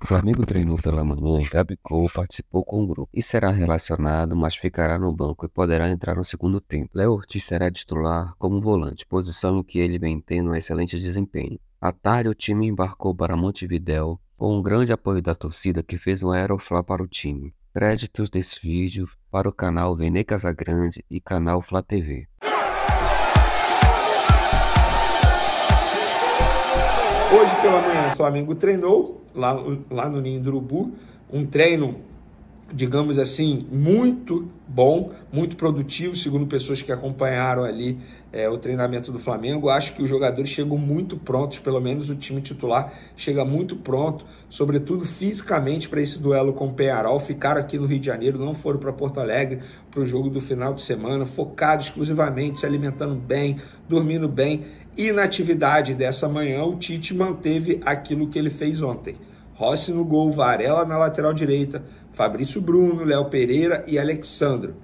O Flamengo treinou pela manhã e Gabigol participou com o grupo e será relacionado, mas ficará no banco e poderá entrar no segundo tempo. Léo Ortiz será titular como volante, posição em que ele vem tendo um excelente desempenho. À tarde, o time embarcou para Montevidéu com um grande apoio da torcida que fez um aeroflá para o time. Créditos desse vídeo para o canal Vene Casagrande e canal Flá TV. Hoje pela manhã o Flamengo treinou lá no Ninho do Urubu, um treino, digamos assim, muito bom, muito produtivo, segundo pessoas que acompanharam ali o treinamento do Flamengo. Acho que os jogadores chegam muito prontos, pelo menos o time titular chega muito pronto, sobretudo fisicamente, para esse duelo com o Peñarol. Ficaram aqui no Rio de Janeiro, não foram para Porto Alegre para o jogo do final de semana, focados exclusivamente, se alimentando bem, dormindo bem. E na atividade dessa manhã, o Tite manteve aquilo que ele fez ontem. Rossi no gol, Varela na lateral direita, Fabrício Bruno, Léo Pereira e Alexandro.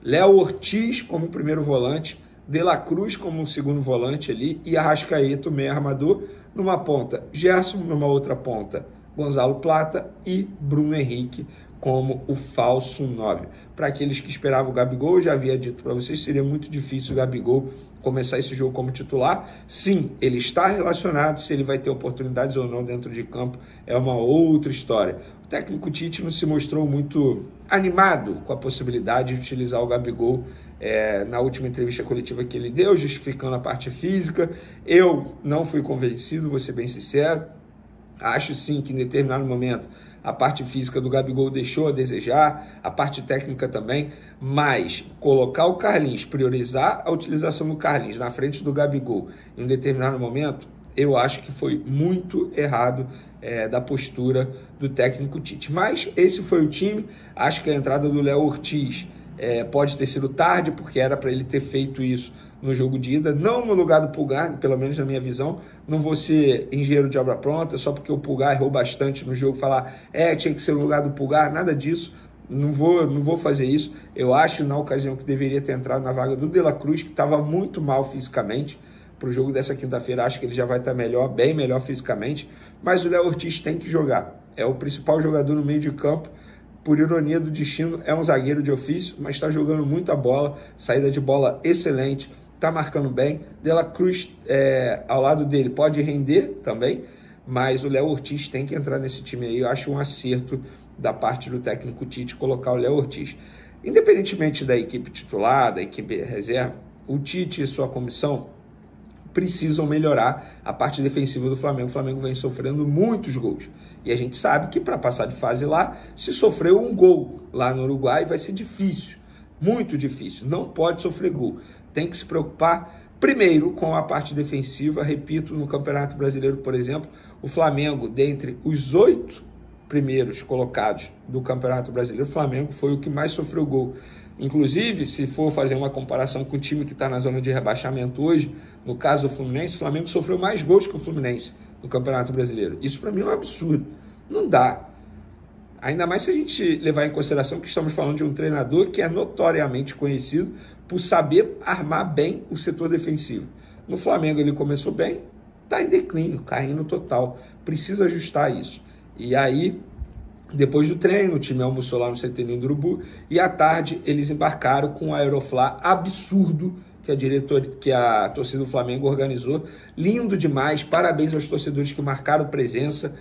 Léo Ortiz como primeiro volante, De La Cruz como segundo volante ali e Arrascaeta, o meio armador, numa ponta. Gerson numa outra ponta, Gonzalo Plata e Bruno Henrique como o falso 9. Para aqueles que esperavam o Gabigol, eu já havia dito para vocês, seria muito difícil o Gabigol começar esse jogo como titular. Sim, ele está relacionado, se ele vai ter oportunidades ou não dentro de campo é uma outra história. O técnico Tite não se mostrou muito animado com a possibilidade de utilizar o Gabigol na última entrevista coletiva que ele deu, justificando a parte física. Eu não fui convencido, vou ser bem sincero. Acho sim que em determinado momento a parte física do Gabigol deixou a desejar, a parte técnica também, mas colocar o Carlinhos, priorizar a utilização do Carlinhos na frente do Gabigol em um determinado momento, eu acho que foi muito errado da postura do técnico Tite. Mas esse foi o time. Acho que a entrada do Léo Ortiz pode ter sido tarde, porque era para ele ter feito isso no jogo de ida, não no lugar do Pulgar, pelo menos na minha visão. Não vou ser engenheiro de obra pronta, só porque o Pulgar errou bastante no jogo, falar, tinha que ser no lugar do Pulgar, nada disso, não vou fazer isso. Eu acho, na ocasião, que deveria ter entrado na vaga do De La Cruz, que estava muito mal fisicamente. Para o jogo dessa quinta-feira, acho que ele já vai estar melhor, bem melhor fisicamente, mas o Léo Ortiz tem que jogar, é o principal jogador no meio de campo. Por ironia do destino, é um zagueiro de ofício, mas está jogando muita bola, saída de bola excelente, está marcando bem. De La Cruz, ao lado dele, pode render também, mas o Léo Ortiz tem que entrar nesse time aí. Eu acho um acerto da parte do técnico Tite colocar o Léo Ortiz. Independentemente da equipe titular, da equipe reserva, o Tite e sua comissão precisam melhorar a parte defensiva do Flamengo. O Flamengo vem sofrendo muitos gols. E a gente sabe que para passar de fase lá, se sofreu um gol lá no Uruguai, vai ser difícil, muito difícil. Não pode sofrer gol. Tem que se preocupar primeiro com a parte defensiva. Repito, no Campeonato Brasileiro, por exemplo, o Flamengo, dentre os 8 primeiros colocados do Campeonato Brasileiro, o Flamengo foi o que mais sofreu gol. Inclusive, se for fazer uma comparação com o time que está na zona de rebaixamento hoje, no caso do Fluminense, o Flamengo sofreu mais gols que o Fluminense no Campeonato Brasileiro. Isso para mim é um absurdo. Não dá. Ainda mais se a gente levar em consideração que estamos falando de um treinador que é notoriamente conhecido por saber armar bem o setor defensivo. No Flamengo ele começou bem, está em declínio, caindo total. Precisa ajustar isso. E aí, depois do treino, o time almoçou lá no CT do Urubu e à tarde eles embarcaram com um aeroflá absurdo que a torcida do Flamengo organizou. Lindo demais, parabéns aos torcedores que marcaram presença,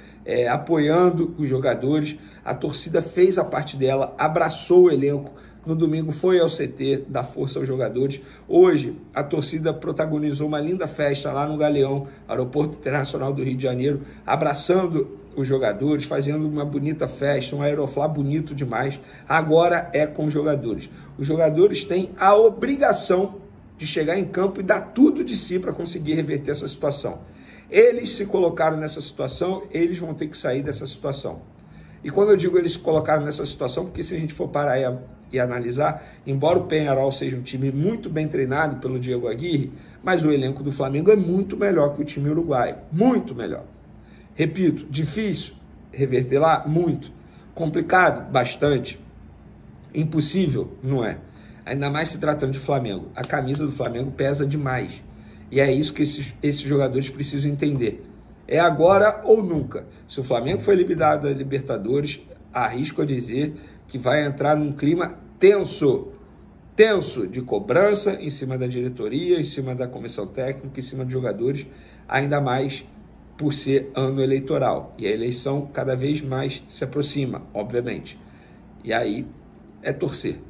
apoiando os jogadores. A torcida fez a parte dela, abraçou o elenco. No domingo foi ao CT dar força aos jogadores. Hoje a torcida protagonizou uma linda festa lá no Galeão, Aeroporto Internacional do Rio de Janeiro, abraçando os jogadores, fazendo uma bonita festa, um aeroflá bonito demais. Agora é com os jogadores. Os jogadores têm a obrigação de chegar em campo e dar tudo de si para conseguir reverter essa situação. Eles se colocaram nessa situação, eles vão ter que sair dessa situação. E quando eu digo eles se colocaram nessa situação, porque se a gente for parar e analisar, embora o Peñarol seja um time muito bem treinado pelo Diego Aguirre, mas o elenco do Flamengo é muito melhor que o time uruguaio, muito melhor. Repito, difícil reverter lá? Muito. Complicado? Bastante. Impossível? Não é. Ainda mais se tratando de Flamengo. A camisa do Flamengo pesa demais. E é isso que esses jogadores precisam entender. É agora ou nunca. Se o Flamengo for eliminado da Libertadores, arrisco a dizer que vai entrar num clima tenso de cobrança em cima da diretoria, em cima da comissão técnica, em cima dos jogadores, ainda mais por ser ano eleitoral. E a eleição cada vez mais se aproxima, obviamente. E aí é torcer.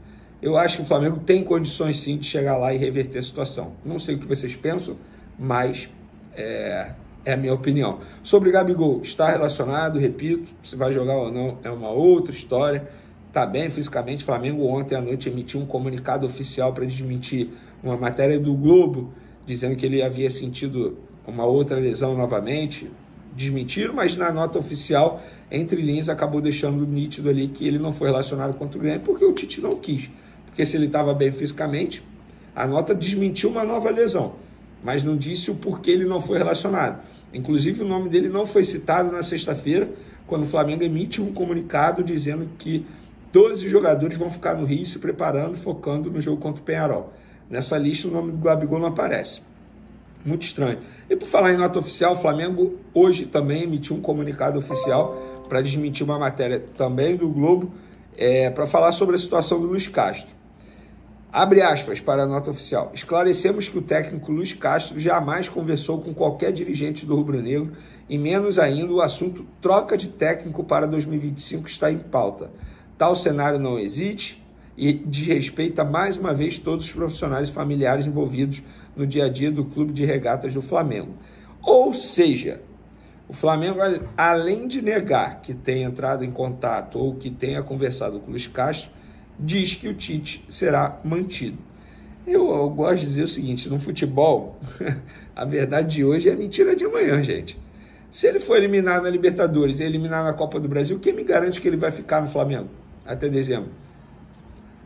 Eu acho que o Flamengo tem condições sim de chegar lá e reverter a situação. Não sei o que vocês pensam, mas é a minha opinião. Sobre Gabigol, está relacionado, repito, se vai jogar ou não é uma outra história. Está bem fisicamente. O Flamengo ontem à noite emitiu um comunicado oficial para desmentir uma matéria do Globo, dizendo que ele havia sentido uma outra lesão novamente. Desmentiram, mas na nota oficial, entre linhas, acabou deixando nítido ali que ele não foi relacionado contra o Grêmio porque o Tite não quis. Porque se ele estava bem fisicamente, a nota desmentiu uma nova lesão, mas não disse o porquê ele não foi relacionado. Inclusive, o nome dele não foi citado na sexta-feira, quando o Flamengo emite um comunicado dizendo que 12 jogadores vão ficar no Rio se preparando, focando no jogo contra o Peñarol. Nessa lista, o nome do Gabigol não aparece. Muito estranho. E por falar em nota oficial, o Flamengo hoje também emitiu um comunicado oficial para desmentir uma matéria também do Globo, para falar sobre a situação do Luiz Castro. Abre aspas para a nota oficial. Esclarecemos que o técnico Luiz Castro jamais conversou com qualquer dirigente do rubro-negro e menos ainda o assunto troca de técnico para 2025 está em pauta. Tal cenário não existe e desrespeita mais uma vez todos os profissionais e familiares envolvidos no dia a dia do Clube de Regatas do Flamengo. Ou seja, o Flamengo, além de negar que tenha entrado em contato ou que tenha conversado com o Luiz Castro, diz que o Tite será mantido. Eu gosto de dizer o seguinte, no futebol, a verdade de hoje é a mentira de amanhã, gente. Se ele for eliminado na Libertadores e eliminado na Copa do Brasil, quem me garante que ele vai ficar no Flamengo até dezembro?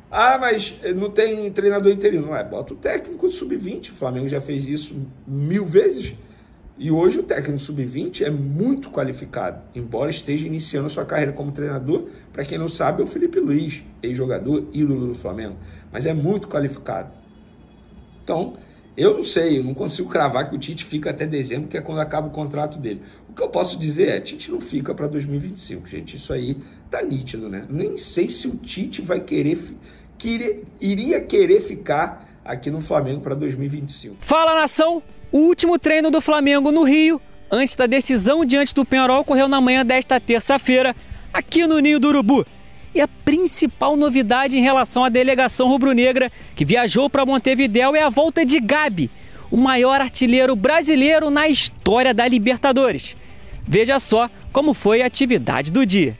Ah, mas não tem treinador interino. Não é, bota o técnico do Sub-20, o Flamengo já fez isso 1000 vezes. E hoje o técnico sub-20 é muito qualificado, embora esteja iniciando sua carreira como treinador. Para quem não sabe, é o Felipe Luiz, ex-jogador, ídolo do Flamengo, mas é muito qualificado. Então, eu não sei, eu não consigo cravar que o Tite fica até dezembro, que é quando acaba o contrato dele. O que eu posso dizer é, Tite não fica para 2025, gente, isso aí tá nítido, né? Nem sei se o Tite vai iria querer ficar aqui no Flamengo para 2025. Fala, nação! O último treino do Flamengo no Rio, antes da decisão diante do Peñarol, ocorreu na manhã desta terça-feira, aqui no Ninho do Urubu. E a principal novidade em relação à delegação rubro-negra que viajou para Montevidéu é a volta de Gabi, o maior artilheiro brasileiro na história da Libertadores. Veja só como foi a atividade do dia.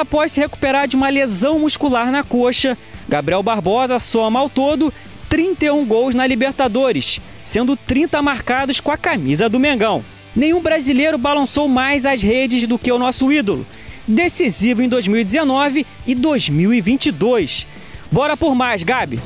volta após se recuperar de uma lesão muscular na coxa, Gabriel Barbosa soma ao todo 31 gols na Libertadores, sendo 30 marcados com a camisa do Mengão. Nenhum brasileiro balançou mais as redes do que o nosso ídolo, decisivo em 2019 e 2022. Bora por mais, Gabi!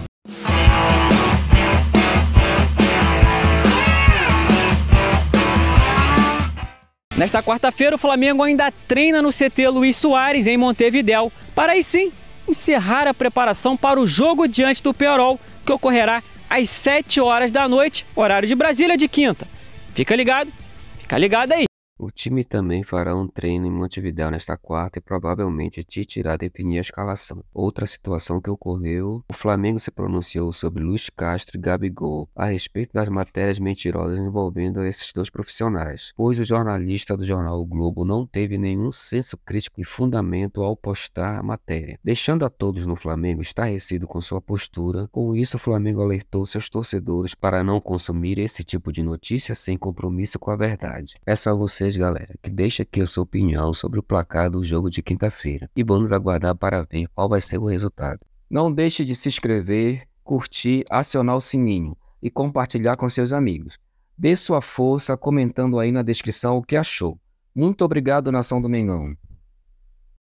Nesta quarta-feira, o Flamengo ainda treina no CT Luiz Soares, em Montevidéu, para aí sim encerrar a preparação para o jogo diante do Peñarol, que ocorrerá às 7 horas da noite, horário de Brasília, de quinta. Fica ligado aí. O time também fará um treino em Montevidéu nesta quarta e provavelmente Tite irá definir a escalação. Outra situação que ocorreu, o Flamengo se pronunciou sobre Luiz Castro e Gabigol a respeito das matérias mentirosas envolvendo esses dois profissionais, pois o jornalista do jornal O Globo não teve nenhum senso crítico e fundamento ao postar a matéria, deixando a todos no Flamengo estarrecido com sua postura. Com isso, o Flamengo alertou seus torcedores para não consumir esse tipo de notícia sem compromisso com a verdade. Peço a vocês, galera, que deixe aqui a sua opinião sobre o placar do jogo de quinta-feira e vamos aguardar para ver qual vai ser o resultado. Não deixe de se inscrever, curtir, acionar o sininho e compartilhar com seus amigos. Dê sua força comentando aí na descrição o que achou. Muito obrigado, nação do Mengão.